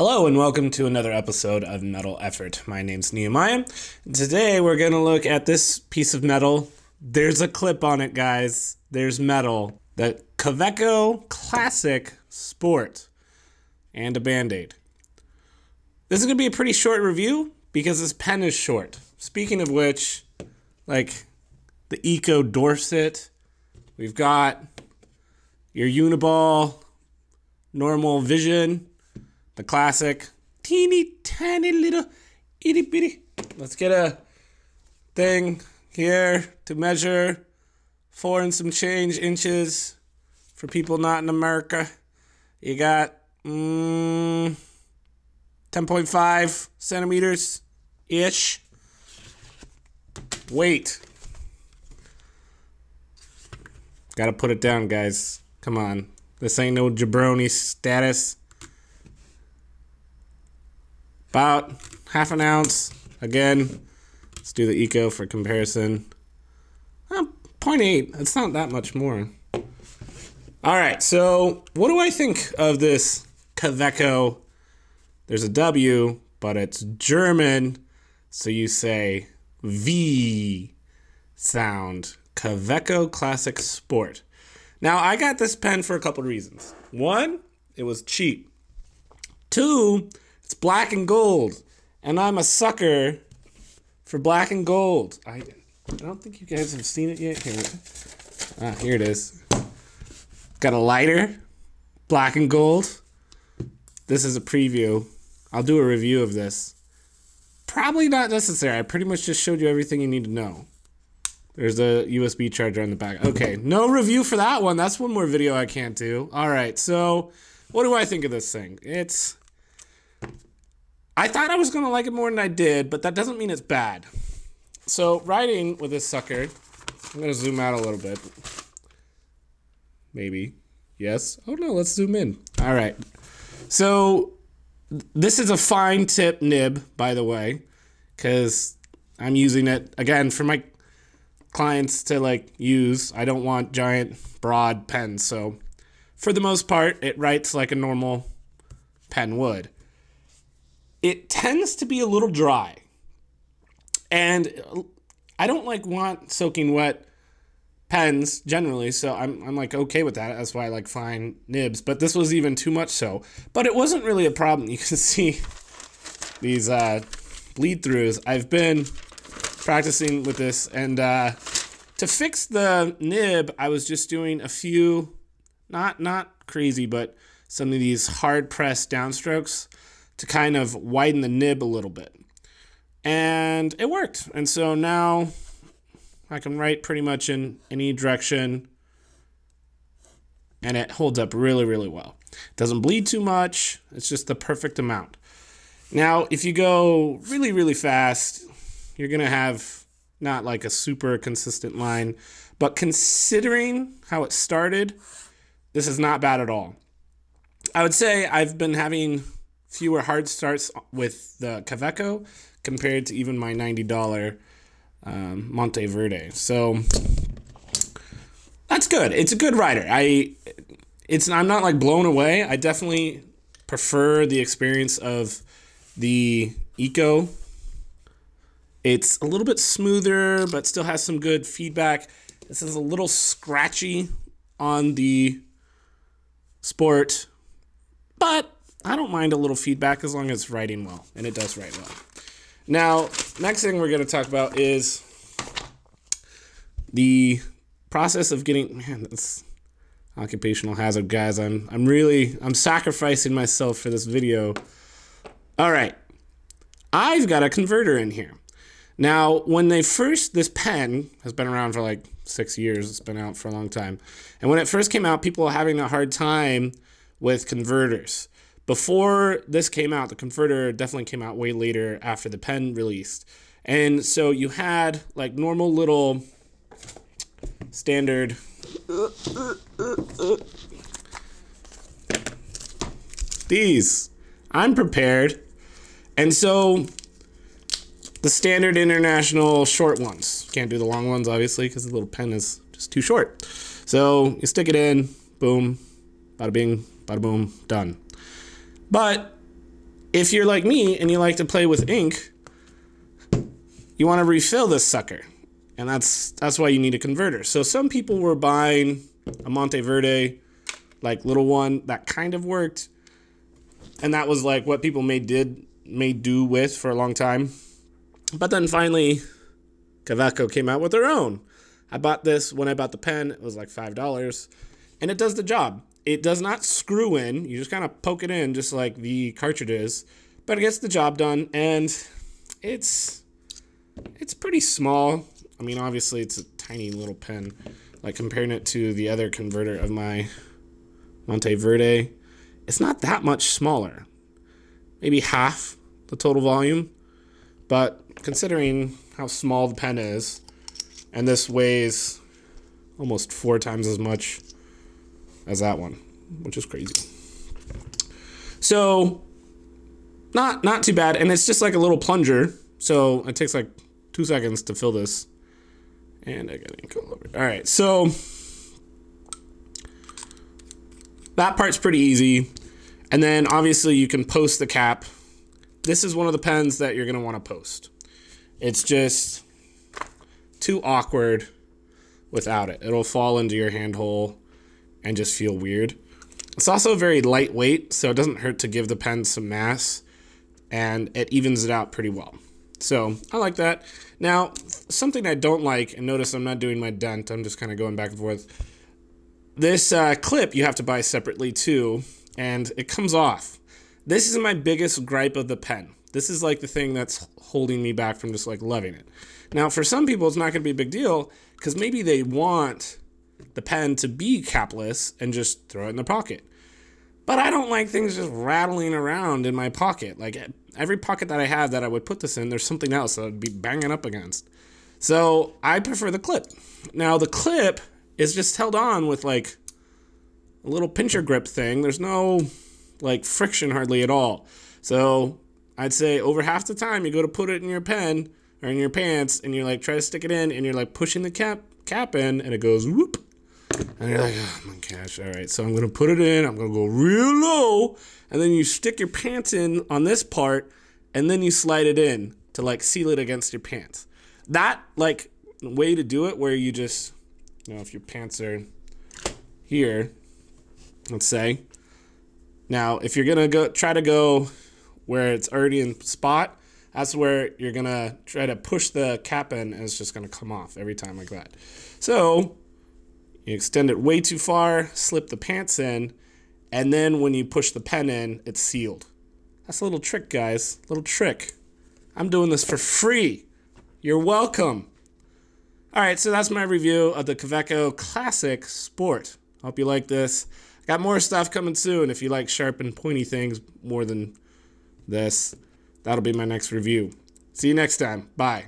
Hello and welcome to another episode of Metal Effort. My name's Nehemiah. Today we're going to look at this piece of metal. There's a clip on it, guys. There's metal. The Kaweco Classic Sport. And a Band-Aid. This is going to be a pretty short review because this pen is short. Speaking of which, like the Eco Dorset, we've got your Uniball, Normal Vision, the classic, teeny tiny little itty bitty. Let's get a thing here to measure 4 and some change inches for people not in America. You got 10.5 centimeters ish. Weight. Gotta put it down, guys. Come on. This ain't no jabroni status. About half an ounce. Again, let's do the Eco for comparison. 0.8. It's not that much more. All right, so what do I think of this Kaweco? There's a W, but it's German, so you say V sound. Kaweco Classic Sport. Now, I got this pen for a couple of reasons. One, it was cheap. Two, it's black and gold, and I'm a sucker for black and gold. I don't think you guys have seen it yet. Here it is. Got a lighter, black and gold. This is a preview. I'll do a review of this. Probably not necessary. I pretty much just showed you everything you need to know. There's a USB charger on the back. Okay, no review for that one. That's one more video I can't do. All right, so what do I think of this thing? I thought I was going to like it more than I did, but that doesn't mean it's bad. So, writing with this sucker, I'm going to zoom out a little bit. Maybe. Yes. Oh, no, let's zoom in. All right. So, this is a fine tip nib, by the way, because I'm using it, again, for my clients to, use. I don't want giant, broad pens. So, for the most part, it writes like a normal pen would. It tends to be a little dry, and I don't want soaking wet pens generally, so I'm okay with that. That's why I like fine nibs, but this was even too much so. But it wasn't really a problem. You can see these bleed throughs. I've been practicing with this, and to fix the nib, I was just doing a few, not crazy, but some of these hard press downstrokes to kind of widen the nib a little bit. And it worked. And so now I can write pretty much in any direction, and it holds up really, really well. It doesn't bleed too much. It's just the perfect amount. Now, if you go really, really fast, you're going to have not like a super consistent line, but considering how it started, this is not bad at all. I would say I've been having fewer hard starts with the Kaweco compared to even my $90 Monteverde. So that's good. It's a good writer. I'm not blown away. I definitely prefer the experience of the Eco. It's a little bit smoother, but still has some good feedback. This is a little scratchy on the Sport, but I don't mind a little feedback as long as it's writing well, and it does write well. Now, next thing we're going to talk about is the process of getting, man, that's occupational hazard, guys. I'm sacrificing myself for this video. All right. I've got a converter in here. Now, this pen has been around for 6 years. It's been out for a long time. And when it first came out, people were having a hard time with converters. Before this came out, the Converter definitely came out way later after the pen released. And so you had normal little standard these. I'm prepared. And so the standard international short ones. Can't do the long ones, obviously, because the little pen is just too short. So you stick it in, boom, bada bing, bada boom, done. But if you're like me and you like to play with ink, you want to refill this sucker. And that's why you need a converter. So some people were buying a Monteverde, like little one that kind of worked. And that was like what people made do with for a long time. But then finally, Kaweco came out with their own. I bought this when I bought the pen. It was like $5. And it does the job. It does not screw in. You just kind of poke it in just like the cartridges. But it gets the job done. And it's pretty small. I mean, obviously, it's a tiny little pen. Like comparing it to the other converter of my Monteverde, it's not that much smaller. Maybe half the total volume. But considering how small the pen is, and this weighs almost 4 times as much as that one, which is crazy. So, not too bad. And it's just like a little plunger. So it takes like 2 seconds to fill this. And I got ink all over it. All right, so that part's pretty easy. And then obviously you can post the cap. This is one of the pens that you're gonna want to post. It's just too awkward without it. It'll fall into your hand hole and just feel weird. It's also very lightweight, so it doesn't hurt to give the pen some mass, and it evens it out pretty well. So I like that. Now, something I don't like, and notice I'm not doing my dent, I'm just kind of going back and forth. This clip you have to buy separately too, and it comes off. This is my biggest gripe of the pen. This is like the thing that's holding me back from just like loving it. Now, for some people, it's not going to be a big deal because maybe they want the pen to be capless and just throw it in their pocket. But I don't like things just rattling around in my pocket. Like every pocket that I have that I would put this in, there's something else that I'd be banging up against. So I prefer the clip. Now the clip is just held on with like a little pincher grip thing. There's no like friction hardly at all. So I'd say over half the time you go to put it in your pen or in your pants and you like try to stick it in and you're like pushing the cap in and it goes whoop. And you're like, oh my gosh, all right, so I'm going to put it in, I'm going to go real low, and then you stick your pants in on this part, and then you slide it in to, like, seal it against your pants. That, like, way to do it where you just, you know, if your pants are here, let's say, now, if you're going to try to go where it's already in spot, that's where you're going to try to push the cap in, and it's just going to come off every time like that. So you extend it way too far, slip the pants in, and then when you push the pen in, it's sealed. That's a little trick, guys. Little trick. I'm doing this for free. You're welcome. All right, so that's my review of the Kaweco Classic Sport. Hope you like this. Got more stuff coming soon. If you like sharp and pointy things more than this, that'll be my next review. See you next time. Bye.